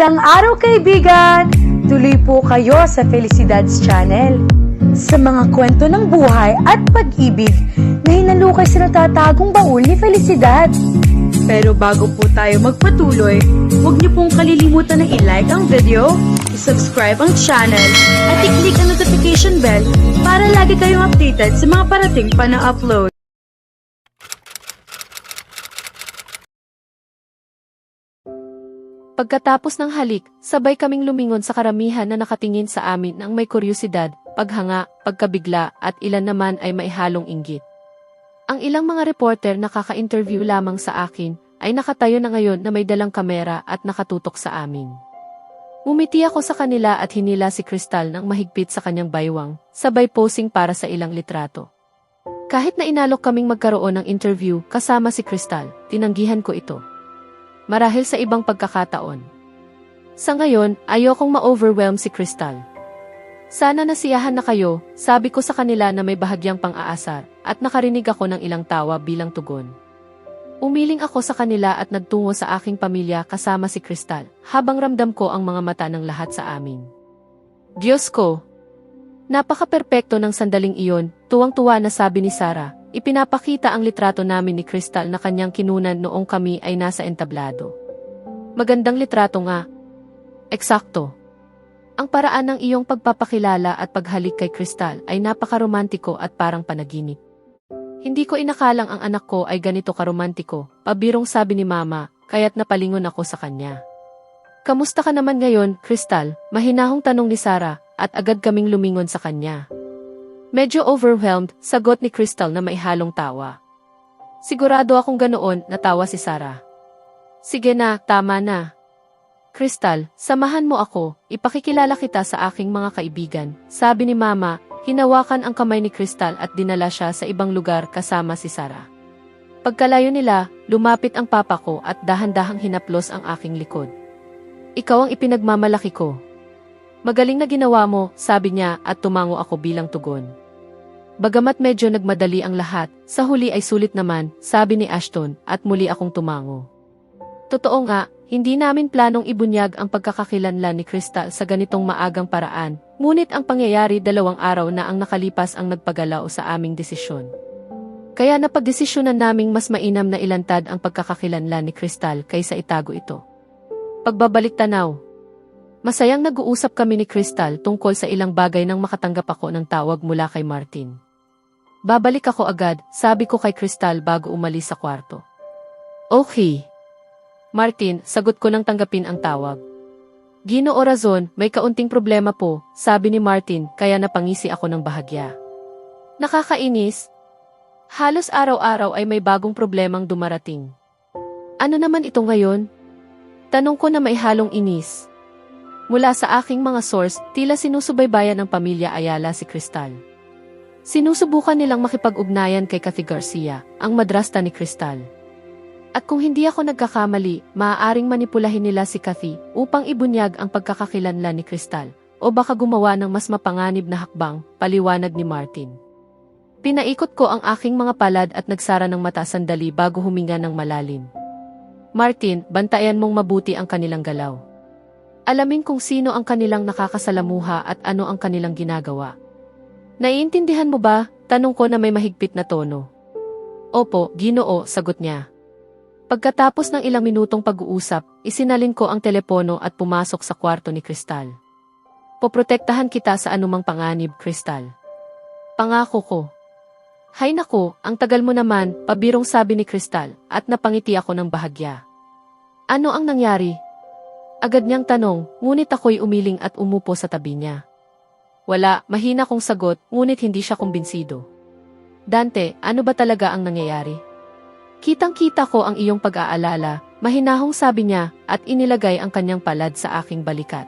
Magandang araw kaibigan! Tuloy po kayo sa Felicidad's Channel. Sa mga kwento ng buhay at pag-ibig na hinalukay sa natatagong baul ni Felicidad. Pero bago po tayo magpatuloy, huwag niyo pong kalilimutan na i-like ang video, i-subscribe ang channel, at i-click ang notification bell para lagi kayong updated sa mga parating pa na upload. Pagkatapos ng halik, sabay kaming lumingon sa karamihan na nakatingin sa amin ng may kuryosidad, paghanga, pagkabigla at ilan naman ay maihalong inggit. Ang ilang mga reporter na kaka-interview lamang sa akin ay nakatayo na ngayon na may dalang kamera at nakatutok sa amin. Ngumiti ako sa kanila at hinila si Crystal ng mahigpit sa kanyang baywang, sabay posing para sa ilang litrato. Kahit na inalok kaming magkaroon ng interview kasama si Crystal, tinanggihan ko ito. Marahil sa ibang pagkakataon. Sa ngayon, ayokong ma-overwhelm si Crystal. Sana nasiyahan na kayo, sabi ko sa kanila na may bahagyang pang-aasar, at nakarinig ako ng ilang tawa bilang tugon. Umiling ako sa kanila at nagtungo sa aking pamilya kasama si Crystal, habang ramdam ko ang mga mata ng lahat sa amin. Diyos ko! Napaka-perpekto ng sandaling iyon, tuwang-tuwa na sabi ni Sarah. Ipinapakita ang litrato namin ni Crystal na kanyang kinunan noong kami ay nasa entablado. Magandang litrato nga. Eksakto. Ang paraan ng iyong pagpapakilala at paghalik kay Crystal ay napakaromantiko at parang panaginip. Hindi ko inakalang ang anak ko ay ganito karomantiko, pabirong sabi ni Mama, kaya't napalingon ako sa kanya. Kamusta ka naman ngayon, Crystal? Mahinahong tanong ni Sarah, at agad kaming lumingon sa kanya. Medyo overwhelmed, sagot ni Crystal na maihalong tawa. Sigurado akong ganoon, natawa si Sarah. Sige na, tama na. Crystal, samahan mo ako, ipakikilala kita sa aking mga kaibigan, sabi ni Mama, hinawakan ang kamay ni Crystal at dinala siya sa ibang lugar kasama si Sarah. Pagkalayo nila, lumapit ang papa ko at dahan-dahang hinaplos ang aking likod. Ikaw ang ipinagmamalaki ko. Magaling na ginawa mo, sabi niya at tumango ako bilang tugon. Bagamat medyo nagmadali ang lahat, sa huli ay sulit naman, sabi ni Ashton at muli akong tumango. Totoo nga, hindi namin planong ibunyag ang pagkakakilanlan ni Crystal sa ganitong maagang paraan, ngunit ang pangyayari 2 araw na ang nakalipas ang nagpagalaw sa aming desisyon. Kaya napagdesisyonan naming mas mainam na ilantad ang pagkakakilanlan ni Crystal kaysa itago ito. Pagbabalik tanaw. Masayang nag-uusap kami ni Crystal tungkol sa ilang bagay nang makatanggap ako ng tawag mula kay Martin. Babalik ako agad, sabi ko kay Crystal bago umalis sa kwarto. Okay. Martin, sagot ko nang tanggapin ang tawag. Ginoo Razon, may kaunting problema po, sabi ni Martin kaya napangisi ako ng bahagya. Nakakainis. Halos araw-araw ay may bagong problemang dumarating. Ano naman ito ngayon? Tanong ko na may halong inis. Mula sa aking mga source, tila sinusubaybayan ng pamilya Ayala si Crystal. Sinusubukan nilang makipag-ugnayan kay Cathy Garcia, ang madrasta ni Crystal. At kung hindi ako nagkakamali, maaaring manipulahin nila si Cathy upang ibunyag ang pagkakakilanlan ni Crystal, o baka gumawa ng mas mapanganib na hakbang, paliwanag ni Martin. Pinaikot ko ang aking mga palad at nagsara ng mata sandali bago huminga ng malalim. Martin, bantayan mong mabuti ang kanilang galaw. Alamin kung sino ang kanilang nakakasalamuha at ano ang kanilang ginagawa. Naiintindihan mo ba? Tanong ko na may mahigpit na tono. Opo, Ginoo, sagot niya. Pagkatapos ng ilang minutong pag-uusap, isinalin ko ang telepono at pumasok sa kwarto ni Crystal. Poprotektahan kita sa anumang panganib, Crystal. Pangako ko. Hay nako, ang tagal mo naman, pabirong sabi ni Crystal, at napangiti ako ng bahagya. Ano ang nangyari? Agad niyang tanong, ngunit ako'y umiling at umupo sa tabi niya. Wala, mahina kong sagot, ngunit hindi siya kumbinsido. Dante, ano ba talaga ang nangyayari? Kitang-kita ko ang iyong pag-aalala, mahinahong sabi niya, at inilagay ang kanyang palad sa aking balikat.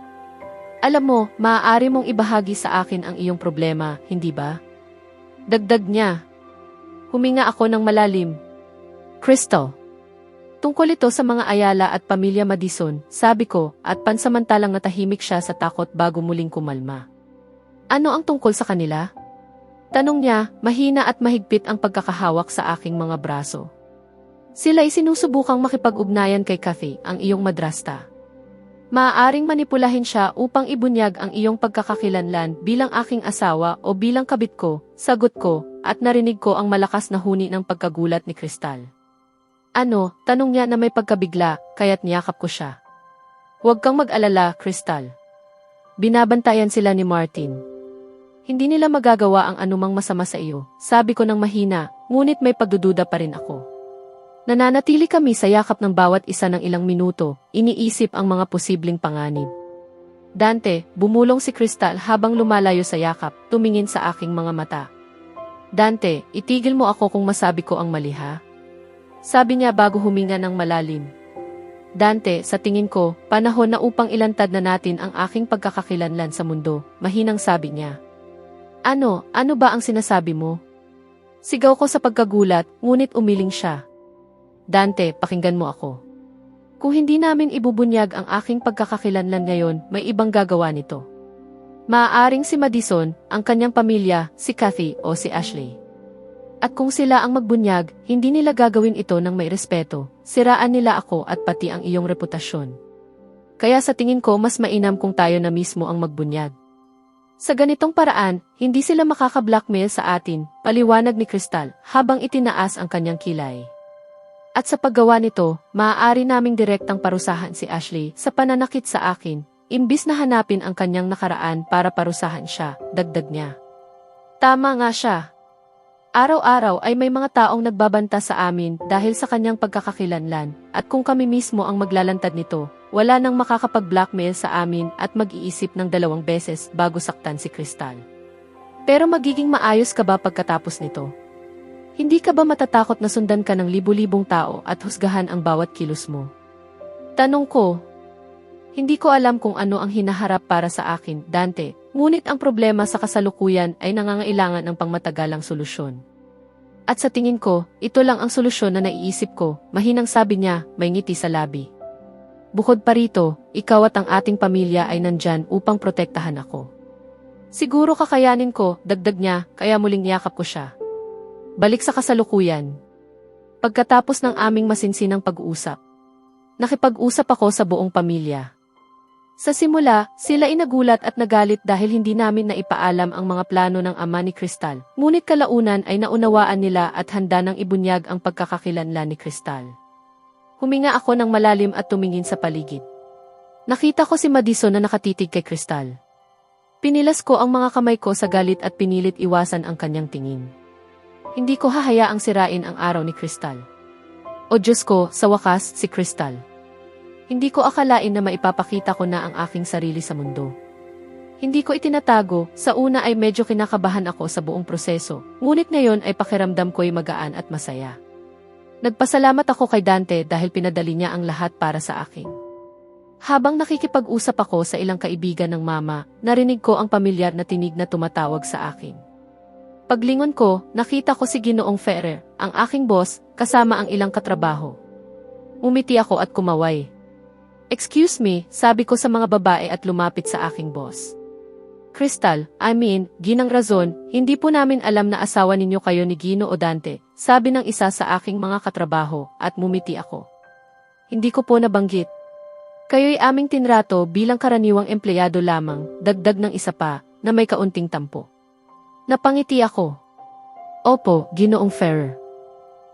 Alam mo, maaari mong ibahagi sa akin ang iyong problema, hindi ba? Dagdag niya. Huminga ako ng malalim. Crystal. Tungkol ito sa mga Ayala at pamilya Madison, sabi ko, at pansamantalang natahimik siya sa takot bago muling kumalma. Ano ang tungkol sa kanila? Tanong niya, mahina at mahigpit ang pagkakahawak sa aking mga braso. Sila ay sinusubukang makipag-ugnayan kay Cathy, ang iyong madrasta. Maaaring manipulahin siya upang ibunyag ang iyong pagkakakilanlan bilang aking asawa o bilang kabit ko, sagot ko, at narinig ko ang malakas na huni ng pagkagulat ni Crystal. Ano, tanong niya na may pagkabigla, kaya't niyakap ko siya. Huwag kang mag-alala, Crystal. Binabantayan sila ni Martin. Hindi nila magagawa ang anumang masama sa iyo, sabi ko ng mahina, ngunit may pagdududa pa rin ako. Nananatili kami sa yakap ng bawat isa ng ilang minuto, iniisip ang mga posibleng panganib. Dante, bumulong si Crystal habang lumalayo sa yakap, tumingin sa aking mga mata. Dante, itigil mo ako kung masabi ko ang mali ha? Sabi niya bago huminga ng malalim. Dante, sa tingin ko, panahon na upang ilantad na natin ang aking pagkakakilanlan sa mundo, mahinang sabi niya. Ano ba ang sinasabi mo? Sigaw ko sa pagkagulat, ngunit umiling siya. Dante, pakinggan mo ako. Kung hindi namin ibubunyag ang aking pagkakakilanlan ngayon, may ibang gagawa nito. Maaaring si Madison, ang kanyang pamilya, si Kathy o si Ashley. At kung sila ang magbunyag, hindi nila gagawin ito ng may respeto, siraan nila ako at pati ang iyong reputasyon. Kaya sa tingin ko mas mainam kung tayo na mismo ang magbunyag. Sa ganitong paraan, hindi sila makaka-blackmail sa atin, paliwanag ni Crystal, habang itinaas ang kanyang kilay. At sa paggawa nito, maaari naming direktang parusahan si Ashley sa pananakit sa akin, imbis na hanapin ang kanyang nakaraan para parusahan siya, dagdag niya. Tama nga siya. Araw-araw ay may mga taong nagbabanta sa amin dahil sa kanyang pagkakakilanlan, at kung kami mismo ang maglalantad nito, wala nang makakapag-blackmail sa amin at mag-iisip ng 2 beses bago saktan si Crystal. Pero magiging maayos ka ba pagkatapos nito? Hindi ka ba matatakot na sundan ka ng libu-libong tao at husgahan ang bawat kilos mo? Tanong ko. Hindi ko alam kung ano ang hinaharap para sa akin, Dante, ngunit ang problema sa kasalukuyan ay nangangailangan ng pangmatagalang solusyon. At sa tingin ko, ito lang ang solusyon na naiisip ko, mahinang sabi niya, may ngiti sa labi. Bukod pa rito, ikaw at ang ating pamilya ay nandyan upang protektahan ako. Siguro kakayanin ko, dagdag niya, kaya muling niyakap ko siya. Balik sa kasalukuyan. Pagkatapos ng aming masinsinang pag-uusap, nakipag-usap ako sa buong pamilya. Sa simula, sila inagulat at nagalit dahil hindi namin naipaalam ang mga plano ng ama ni Crystal, ngunit kalaunan ay naunawaan nila at handa nang ibunyag ang pagkakakilanlan ni Crystal. Huminga ako ng malalim at tumingin sa paligid. Nakita ko si Madison na nakatitig kay Crystal. Pinilas ko ang mga kamay ko sa galit at pinilit iwasan ang kanyang tingin. Hindi ko hahayaang sirain ang araw ni Crystal. O Diyos ko, sa wakas, si Crystal. Hindi ko akalain na maipapakita ko na ang aking sarili sa mundo. Hindi ko itinatago, sa una ay medyo kinakabahan ako sa buong proseso, ngunit ngayon ay pakiramdam ko'y magaan at masaya. Nagpasalamat ako kay Dante dahil pinadali niya ang lahat para sa akin. Habang nakikipag-usap ako sa ilang kaibigan ng mama, narinig ko ang pamilyar na tinig na tumatawag sa akin. Paglingon ko, nakita ko si Ginoong Ferrer, ang aking boss, kasama ang ilang katrabaho. Umiti ako at kumaway. Excuse me, sabi ko sa mga babae at lumapit sa aking boss. Crystal, Ginang Razon, hindi po namin alam na asawa ninyo kayo ni Gino o Dante, sabi ng isa sa aking mga katrabaho, at mumiti ako. Hindi ko po nabanggit. Kayo'y aming tinrato bilang karaniwang empleyado lamang, dagdag ng isa pa, na may kaunting tampo. Napangiti ako. Opo, Ginoong Ferrer.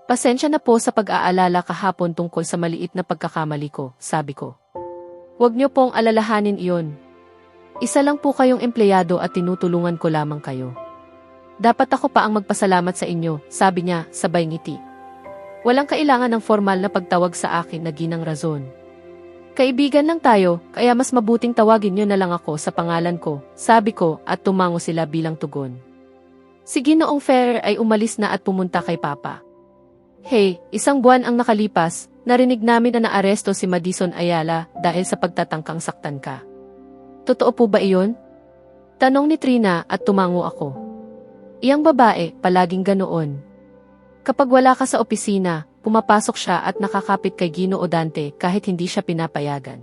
Pasensya na po sa pag-aalala kahapon tungkol sa maliit na pagkakamali ko, sabi ko. Huwag niyo pong alalahanin iyon. Isa lang po kayong empleyado at tinutulungan ko lamang kayo. Dapat ako pa ang magpasalamat sa inyo, sabi niya, sabay ngiti. Walang kailangan ng formal na pagtawag sa akin na Ginang Razon. Kaibigan lang tayo, kaya mas mabuting tawagin niyo na lang ako sa pangalan ko, sabi ko at tumango sila bilang tugon. Si Ginoong Ferrer ay umalis na at pumunta kay Papa. Hey, 1 buwan ang nakalipas, narinig namin na naaresto si Madison Ayala dahil sa pagtatangkang saktan ka. Totoo po ba iyon? Tanong ni Trina at tumango ako. Iyang babae, palaging ganoon. Kapag wala ka sa opisina, pumapasok siya at nakakapit kay Gino o Dante kahit hindi siya pinapayagan.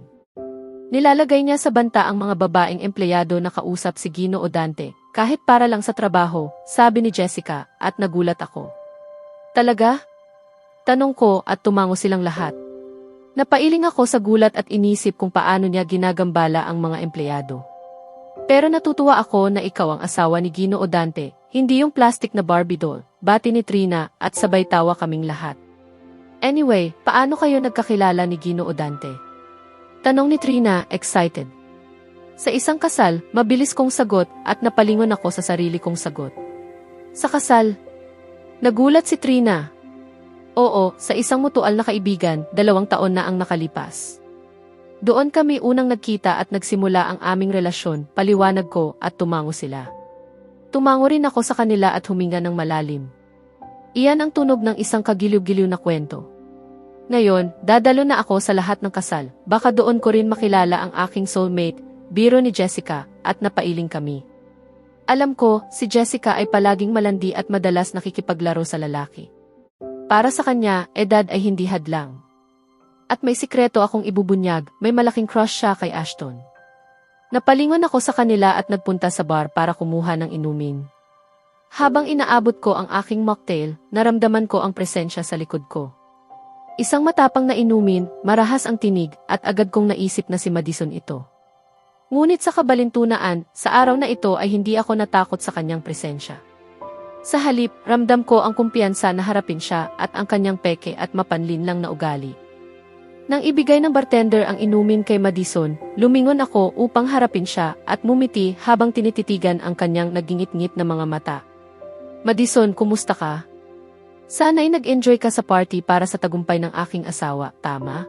Nilalagay niya sa banta ang mga babaeng empleyado na kausap si Gino o Dante, kahit para lang sa trabaho, sabi ni Jessica, at nagulat ako. Talaga? Tanong ko at tumango silang lahat. Napailing ako sa gulat at inisip kung paano niya ginagambala ang mga empleyado. Pero natutuwa ako na ikaw ang asawa ni Ginoo Dante, hindi yung plastic na Barbie doll, bati ni Trina at sabay tawa kaming lahat. Anyway, paano kayo nagkakilala ni Ginoo Dante? Tanong ni Trina, excited. Sa isang kasal, mabilis kong sagot at napalingon ako sa sarili kong sagot. Sa kasal? Nagulat si Trina. Oo, sa isang mutual na kaibigan, 2 taon na ang nakalipas. Doon kami unang nagkita at nagsimula ang aming relasyon, paliwanag ko at tumango sila. Tumango rin ako sa kanila at huminga ng malalim. Iyan ang tunog ng isang kagiliw-giliw na kwento. Ngayon, dadalo na ako sa lahat ng kasal, baka doon ko rin makilala ang aking soulmate, biro ni Jessica, at napailing kami. Alam ko, si Jessica ay palaging malandi at madalas nakikipaglaro sa lalaki. Para sa kanya, edad ay hindi hadlang. At may sikreto akong ibubunyag, may malaking crush siya kay Ashton. Napalingon ako sa kanila at nagpunta sa bar para kumuha ng inumin. Habang inaabot ko ang aking mocktail, naramdaman ko ang presensya sa likod ko. Isang matapang na inumin, marahas ang tinig, at agad kong naisip na si Madison ito. Ngunit sa kabalintunaan, sa araw na ito ay hindi ako natakot sa kanyang presensya. Sa halip, ramdam ko ang kumpiyansa na harapin siya at ang kanyang peke at mapanlin lang na ugali. Nang ibigay ng bartender ang inumin kay Madison, lumingon ako upang harapin siya at mumiti habang tinititigan ang kanyang nagingit-ngit na mga mata. Madison, kumusta ka? Sana'y nag-enjoy ka sa party para sa tagumpay ng aking asawa, tama?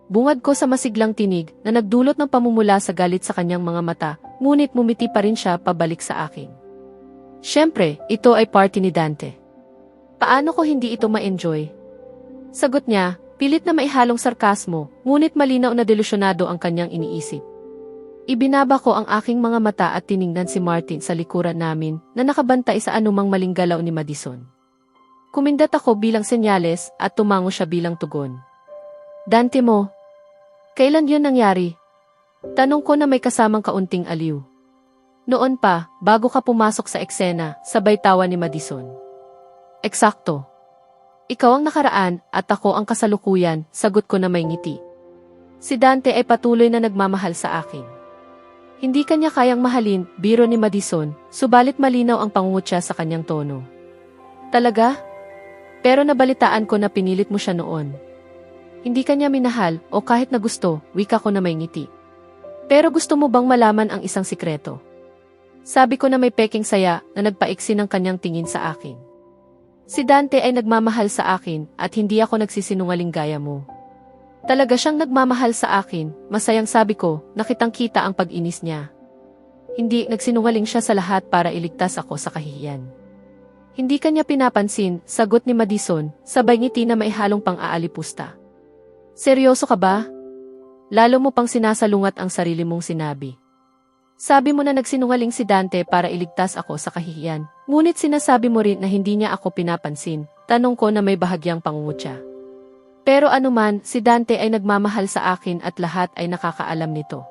Bungad ko sa masiglang tinig na nagdulot ng pamumula sa galit sa kanyang mga mata, ngunit mumiti pa rin siya pabalik sa akin. Siyempre, ito ay party ni Dante. Paano ko hindi ito ma-enjoy? Sagot niya, pilit na maihalong sarkasmo, ngunit malinaw na delusyonado ang kanyang iniisip. Ibinaba ko ang aking mga mata at tiningnan si Martin sa likuran namin na nakabantay sa anumang maling galaw ni Madison. Kumindat ako bilang senyales at tumango siya bilang tugon. Dante mo, kailan yun nangyari? Tanong ko na may kasamang kaunting aliw. Noon pa, bago ka pumasok sa eksena, sabay tawa ni Madison. Eksakto. Ikaw ang nakaraan at ako ang kasalukuyan, sagot ko na may ngiti. Si Dante ay patuloy na nagmamahal sa akin. Hindi kanya kayang mahalin, biro ni Madison, subalit malinaw ang pangungutya sa kanyang tono. Talaga? Pero nabalitaan ko na pinilit mo siya noon. Hindi kanya minahal o kahit na gusto, wika ko na may ngiti. Pero gusto mo bang malaman ang isang sikreto? Sabi ko na may peking saya na nagpaiksi ng kanyang tingin sa akin. Si Dante ay nagmamahal sa akin at hindi ako nagsisinungaling gaya mo. Talaga siyang nagmamahal sa akin, masayang sabi ko, nakitang-kita ang pag-inis niya. Hindi nagsinungaling siya sa lahat para iligtas ako sa kahihiyan. Hindi kanya pinapansin, sagot ni Madison, sabay ngiti na may halong pang-aalipusta. Seryoso ka ba? Lalo mo pang sinasalungat ang sarili mong sinabi. Sabi mo na nagsinungaling si Dante para iligtas ako sa kahihiyan, ngunit sinasabi mo rin na hindi niya ako pinapansin, tanong ko na may bahagyang pangungutya. Pero anuman, si Dante ay nagmamahal sa akin at lahat ay nakakaalam nito.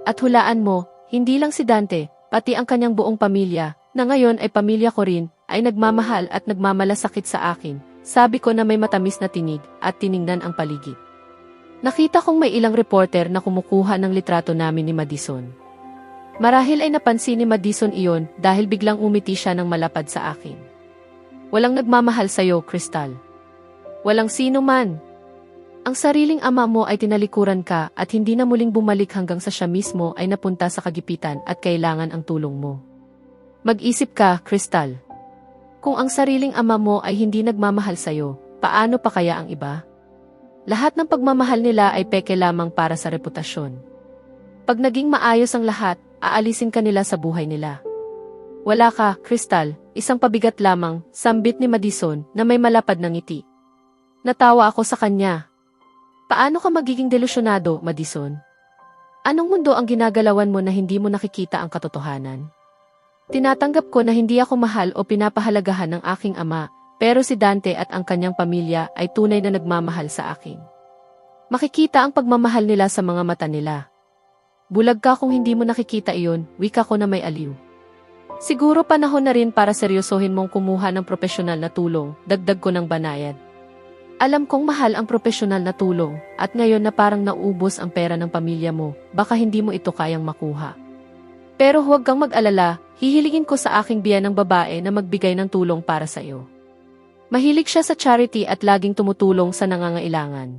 At hulaan mo, hindi lang si Dante, pati ang kanyang buong pamilya, na ngayon ay pamilya ko rin, ay nagmamahal at nagmamalasakit sa akin, sabi ko na may matamis na tinig at tiningnan ang paligid. Nakita kong may ilang reporter na kumukuha ng litrato namin ni Madison. Marahil ay napansin ni Madison iyon dahil biglang umiti siya ng malapad sa akin. Walang nagmamahal sa'yo, Crystal. Walang sino man. Ang sariling ama mo ay tinalikuran ka at hindi na muling bumalik hanggang sa siya mismo ay napunta sa kagipitan at kailangan ang tulong mo. Mag-isip ka, Crystal. Kung ang sariling ama mo ay hindi nagmamahal sa'yo, paano pa kaya ang iba? Lahat ng pagmamahal nila ay peke lamang para sa reputasyon. Pag naging maayos ang lahat, aalisin ka nila sa buhay nila. Wala ka, Crystal, isang pabigat lamang, sambit ni Madison na may malapad na ngiti. Natawa ako sa kanya. Paano ka magiging delusyonado, Madison? Anong mundo ang ginagalawan mo na hindi mo nakikita ang katotohanan? Tinatanggap ko na hindi ako mahal o pinapahalagahan ng aking ama, pero si Dante at ang kanyang pamilya ay tunay na nagmamahal sa akin. Makikita ang pagmamahal nila sa mga mata nila. Bulag ka kung hindi mo nakikita iyon, wika ko na may aliw. Siguro panahon na rin para seryosohin mong kumuha ng propesyonal na tulong, dagdag ko ng banayad. Alam kong mahal ang profesional na tulong, at ngayon na parang naubos ang pera ng pamilya mo, baka hindi mo ito kayang makuha. Pero huwag kang mag-alala, hihilingin ko sa aking biyanang babae na magbigay ng tulong para sa iyo. Mahilig siya sa charity at laging tumutulong sa nangangailangan.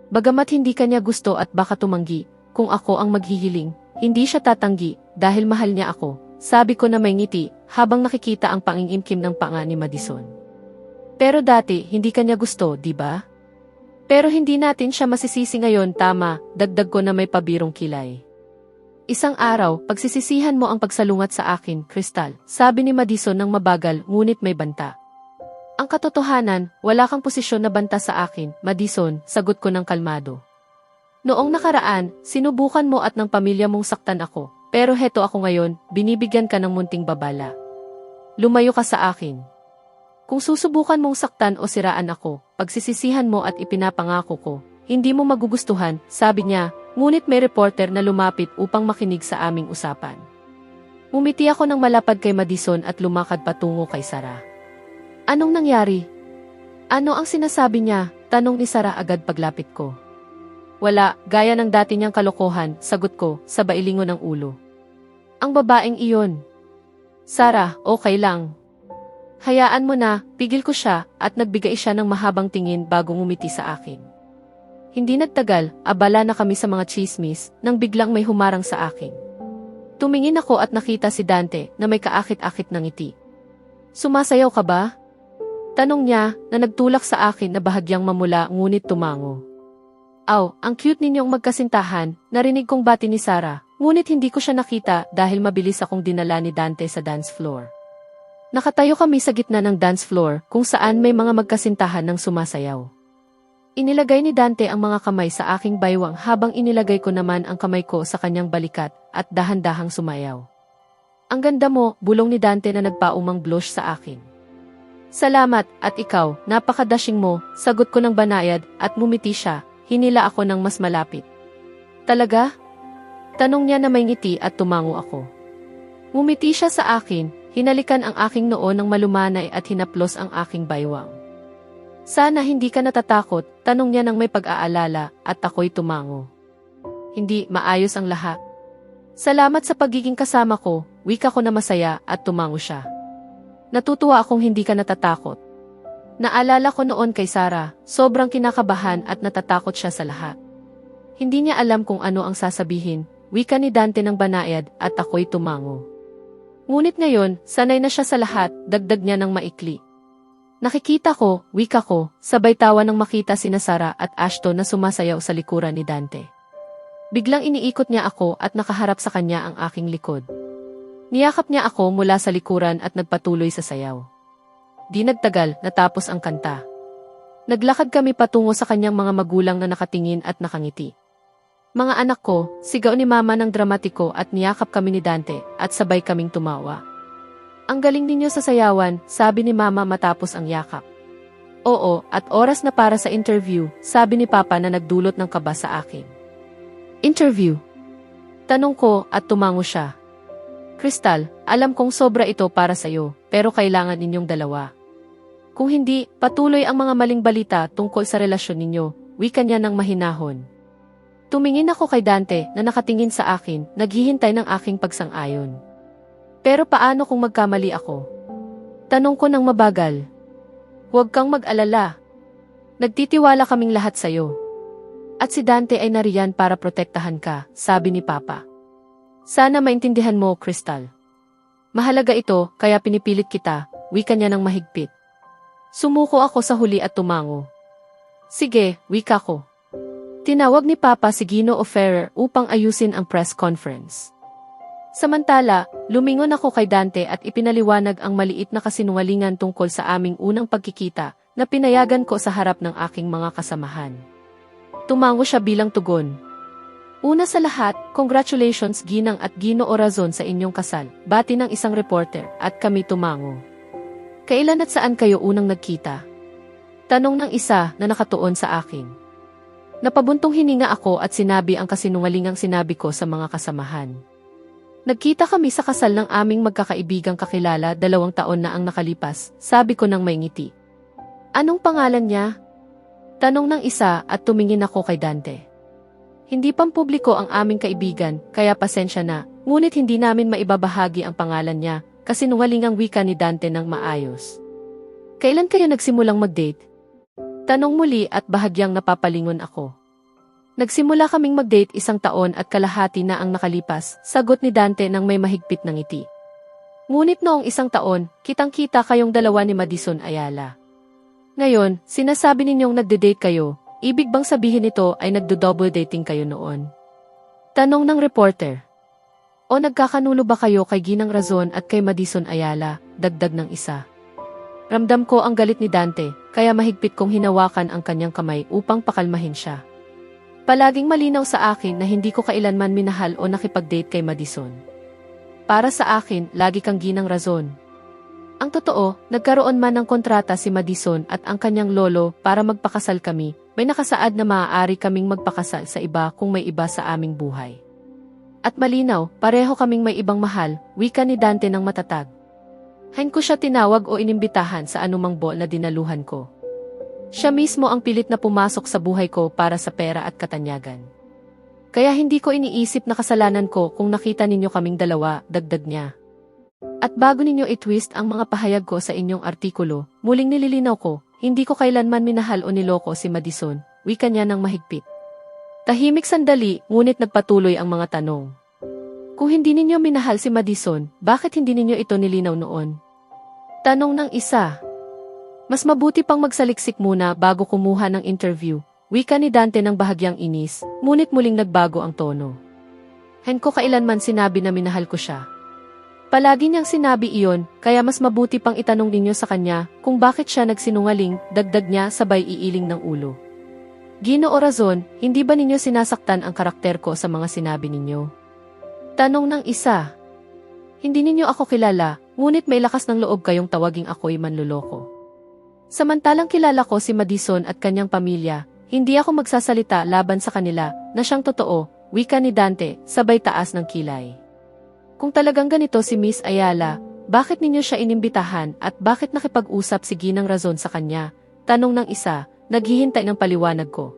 Bagamat hindi kanya gusto at baka tumanggi, kung ako ang maghihiling, hindi siya tatanggi dahil mahal niya ako, sabi ko na may ngiti habang nakikita ang pangingimkim ng panga ni Madison. Pero dati, hindi kanya gusto, di ba? Pero hindi natin siya masisisi ngayon, tama, dagdag ko na may pabirong kilay. Isang araw, pagsisisihan mo ang pagsalungat sa akin, Crystal, sabi ni Madison ng mabagal ngunit may banta. Ang katotohanan, wala kang posisyon na banta sa akin, Madison, sagot ko ng kalmado. Noong nakaraan, sinubukan mo at ng pamilya mong saktan ako, pero heto ako ngayon, binibigyan ka ng munting babala. Lumayo ka sa akin. Kung susubukan mong saktan o siraan ako, pagsisisihan mo at ipinapangako ko, hindi mo magugustuhan, sabi niya, ngunit may reporter na lumapit upang makinig sa aming usapan. Umiti ako ng malapad kay Madison at lumakad patungo kay Sarah. Anong nangyari? Ano ang sinasabi niya? Tanong ni Sarah agad paglapit ko. Wala, gaya ng dati niyang kalokohan, sagot ko, sabay lingon ng ulo. Ang babaeng iyon. Sarah, okay lang. Hayaan mo na, pigil ko siya, at nagbigay siya ng mahabang tingin bago ngumiti sa akin. Hindi nagtagal, abala na kami sa mga chismis, nang biglang may humarang sa akin. Tumingin ako at nakita si Dante na may kaakit-akit ng ngiti. Sumasayaw ka ba? Tanong niya na nagtulak sa akin na bahagyang mamula ngunit tumango. Aw, ang cute ninyong magkasintahan, narinig kong bati ni Sarah, ngunit hindi ko siya nakita dahil mabilis akong dinala ni Dante sa dance floor. Nakatayo kami sa gitna ng dance floor kung saan may mga magkasintahan ng sumasayaw. Inilagay ni Dante ang mga kamay sa aking baywang habang inilagay ko naman ang kamay ko sa kanyang balikat at dahan-dahang sumayaw. Ang ganda mo, bulong ni Dante na nagpaumang blush sa akin. Salamat, at ikaw, napakadashing mo, sagot ko ng banayad at ngumiti siya, hinila ako ng mas malapit. Talaga? Tanong niya na may ngiti at tumango ako. Ngumiti siya sa akin, hinalikan ang aking noo ng malumanay at hinaplos ang aking baywang. Sana hindi ka natatakot, tanong niya ng may pag-aalala at ako'y tumango. Hindi, maayos ang lahat. Salamat sa pagiging kasama ko, wika ko na masaya at tumango siya. Natutuwa akong hindi ka natatakot. Naalala ko noon kay Sarah, sobrang kinakabahan at natatakot siya sa lahat. Hindi niya alam kung ano ang sasabihin, wika ni Dante ng banayad at ako'y tumango. Ngunit ngayon, sanay na siya sa lahat, dagdag niya ng maikli. Nakikita ko, wika ko, sabay tawa nang makita sina Sarah at Ashton na sumasayaw sa likuran ni Dante. Biglang iniikot niya ako at nakaharap sa kanya ang aking likod. Niyakap niya ako mula sa likuran at nagpatuloy sa sayaw. Di nagtagal, natapos ang kanta. Naglakad kami patungo sa kanyang mga magulang na nakatingin at nakangiti. Mga anak ko, sigaw ni Mama ng dramatiko at niyakap kami ni Dante at sabay kaming tumawa. Ang galing ninyo sa sayawan, sabi ni Mama matapos ang yakap. Oo, at oras na para sa interview, sabi ni Papa na nagdulot ng kaba sa akin. Interview? Tanong ko at tumango siya. Crystal, alam kong sobra ito para sa'yo, pero kailangan ninyong dalawa. Kung hindi, patuloy ang mga maling balita tungkol sa relasyon ninyo, wika niya ng mahinahon. Tumingin ako kay Dante na nakatingin sa akin, naghihintay ng aking pagsang-ayon. Pero paano kung magkamali ako? Tanong ko ng mabagal. Huwag kang mag-alala. Nagtitiwala kaming lahat sa'yo. At si Dante ay nariyan para protektahan ka, sabi ni Papa. Sana maintindihan mo, Crystal. Mahalaga ito, kaya pinipilit kita, wika niya ng mahigpit. Sumuko ako sa huli at tumango. Sige, wika ko. Tinawag ni Papa si Gino O'Ferrer upang ayusin ang press conference. Samantala, lumingon ako kay Dante at ipinaliwanag ang maliit na kasinungalingan tungkol sa aming unang pagkikita na pinayagan ko sa harap ng aking mga kasamahan. Tumango siya bilang tugon. Una sa lahat, congratulations Ginang at Gino Orazon sa inyong kasal, bati ng isang reporter at kami tumango. Kailan at saan kayo unang nagkita? Tanong ng isa na nakatuon sa akin. Napabuntong hininga ako at sinabi ang kasinungalingang sinabi ko sa mga kasamahan. Nagkita kami sa kasal ng aming magkakaibigang kakilala 2 taon na ang nakalipas, sabi ko ng may ngiti. Anong pangalan niya? Tanong ng isa at tumingin ako kay Dante. Hindi pampubliko ang aming kaibigan, kaya pasensya na, ngunit hindi namin maibabahagi ang pangalan niya, kasi nungaling ang wika ni Dante ng maayos. Kailan kayo nagsimulang mag-date? Tanong muli at bahagyang napapalingon ako. Nagsimula kaming mag-date 1 taon at kalahati na ang nakalipas, sagot ni Dante nang may mahigpit ng ngiti. Ngunit noong 1 taon, kitang-kita kayong dalawa ni Madison Ayala. Ngayon, sinasabi ninyong nagde-date kayo, ibig bang sabihin nito ay nagdo-double dating kayo noon? Tanong ng reporter. O nagkakanulo ba kayo kay Ginang Razon at kay Madison Ayala, dagdag ng isa. Ramdam ko ang galit ni Dante, kaya mahigpit kong hinawakan ang kanyang kamay upang pakalmahin siya. Palaging malinaw sa akin na hindi ko kailanman minahal o nakipag-date kay Madison. Para sa akin, lagi kang Ginang Razon. Ang totoo, nagkaroon man ng kontrata si Madison at ang kanyang lolo para magpakasal kami, may nakasaad na maaari kaming magpakasal sa iba kung may iba sa aming buhay. At malinaw, pareho kaming may ibang mahal, wika ni Dante ng matatag. Hain ko siya tinawag o inimbitahan sa anumang ball na dinaluhan ko. Siya mismo ang pilit na pumasok sa buhay ko para sa pera at katanyagan. Kaya hindi ko iniisip na kasalanan ko kung nakita ninyo kaming dalawa, dagdag niya. At bago ninyo i-twist ang mga pahayag ko sa inyong artikulo, muling nililinaw ko, hindi ko kailanman minahal o niloko si Madison, wika niya ng mahigpit. Tahimik sandali, ngunit nagpatuloy ang mga tanong. Kung hindi ninyo minahal si Madison, bakit hindi ninyo ito nilinaw noon? Tanong ng isa. Mas mabuti pang magsaliksik muna bago kumuha ng interview, wika ni Dante ng bahagyang inis, ngunit muling nagbago ang tono. Hen ko kailanman sinabi na minahal ko siya. Palagi niyang sinabi iyon, kaya mas mabuti pang itanong ninyo sa kanya kung bakit siya nagsinungaling, dagdag niya sabay iiling ng ulo. Ginoo Razon, hindi ba ninyo sinasaktan ang karakter ko sa mga sinabi ninyo? Tanong ng isa. Hindi ninyo ako kilala, ngunit may lakas ng loob kayong tawaging ako'y manluloko. Samantalang kilala ko si Madison at kanyang pamilya, hindi ako magsasalita laban sa kanila na siyang totoo, wika ni Dante, sabay taas ng kilay. Kung talagang ganito si Miss Ayala, bakit ninyo siya inimbitahan at bakit nakipag-usap si Ginang Razon sa kanya? Tanong ng isa, naghihintay ng paliwanag ko.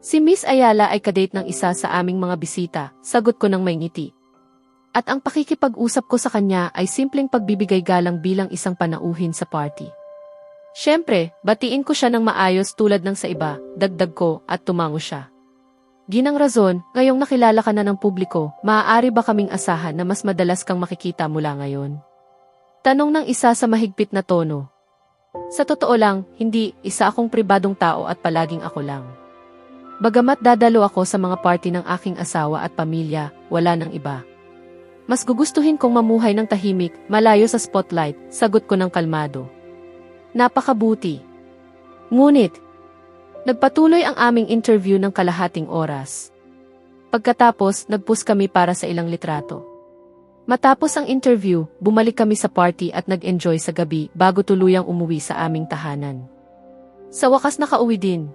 Si Miss Ayala ay kadate ng isa sa aming mga bisita, sagot ko ng may ngiti. At ang pakikipag-usap ko sa kanya ay simpleng pagbibigay galang bilang isang panauhin sa party. Siyempre, batiin ko siya ng maayos tulad ng sa iba, dagdag ko at tumango siya. Ginang Razon, ngayong nakilala ka na ng publiko, maaari ba kaming asahan na mas madalas kang makikita mula ngayon? Tanong ng isa sa mahigpit na tono. Sa totoo lang, hindi, isa akong pribadong tao at palaging ako lang. Bagamat dadalo ako sa mga party ng aking asawa at pamilya, wala nang iba. Mas gugustuhin kong mamuhay ng tahimik, malayo sa spotlight, sagot ko ng kalmado. Napakabuti. Ngunit, nagpatuloy ang aming interview ng kalahating oras. Pagkatapos, nagpus kami para sa ilang litrato. Matapos ang interview, bumalik kami sa party at nag-enjoy sa gabi bago tuluyang umuwi sa aming tahanan. Sa wakas nakauwi din.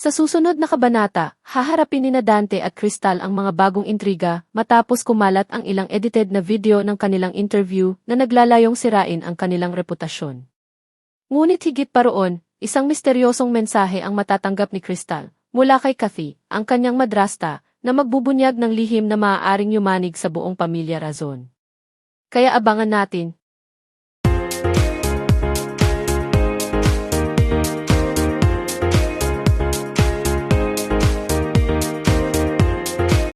Sa susunod na kabanata, haharapin ni Dante at Crystal ang mga bagong intriga matapos kumalat ang ilang edited na video ng kanilang interview na naglalayong sirain ang kanilang reputasyon. Ngunit higit pa roon, isang misteryosong mensahe ang matatanggap ni Crystal mula kay Kathy, ang kanyang madrasta, na magbubunyag ng lihim na maaaring yumanig sa buong pamilya Razon. Kaya abangan natin